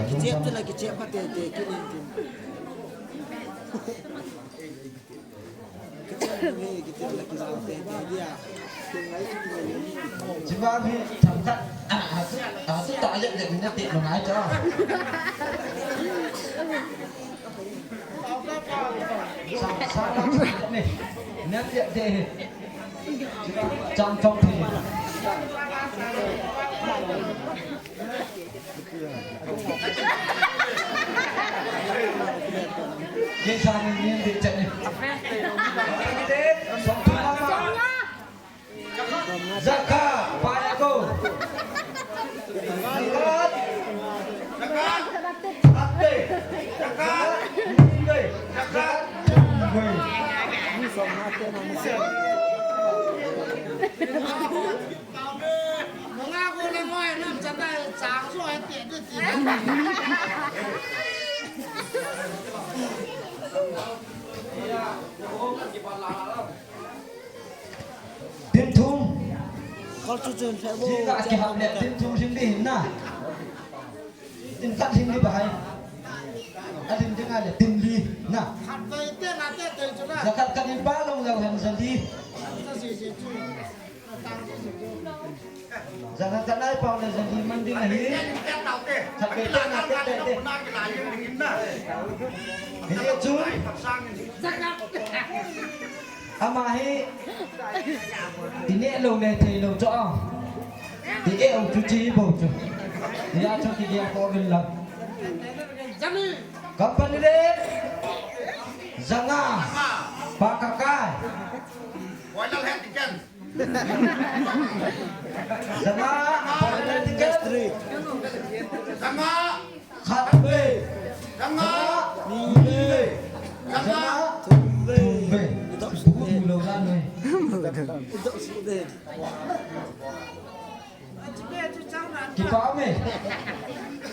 Kecil tu lagi kecil apa dia kini. Kecil ni kita lagi sampai dia. Coba ni camkan. Aku tak ajak dia punya tik mengajar cho. Salah ni. Nak dia deh. Trong trong thì Vậy sao mình đi trận này? Zaka, Payako. Zakat. Zakat. Ate. Zakat. Ngui. Zakat. Ngui. Ni sama tu nama. Mengaku lengoi nak sampai sangsu dia tu tidak. Tim thung. Kalau cucun saya bu. Jika kita lihat tim thung sini nah. Tim kat sini bahaya. Ada tim tengah ada tim di. Nah. Kata itu nanti terjadi. Zakat kan yang palung jauh yang sendiri. Zakat kan ai palung yang sendiri mending lagi. Sampai tengah tete. Ini cuy. Amahi. Ini lồng này thì lồng cho. Thì cái ông chú chi bầu chú. Thì ai cho kia có bên lồng. Kapan ini? Zanga. Pakakai. Walau hentikan. Zanga. Pakakai tiket. Sama. Khatbe. Sama. Mile. Sama. Tumbe. Bukan ulogan nih. Untuk sudah. Kita ame.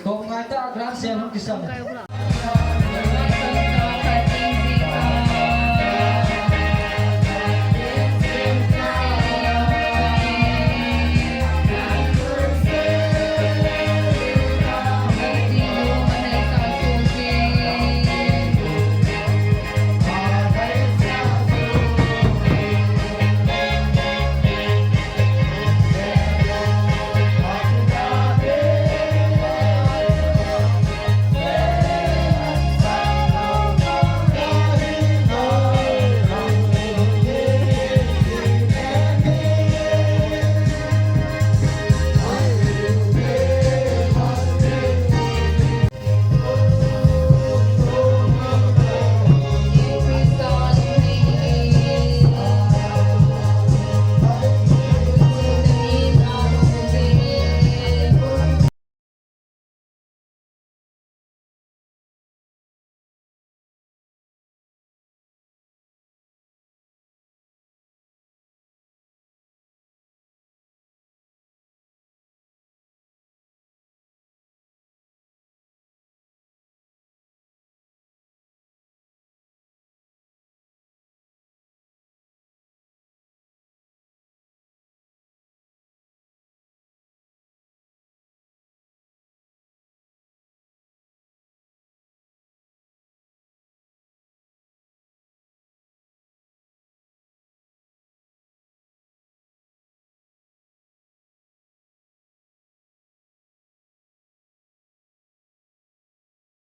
Kau ngata grand siang kisah.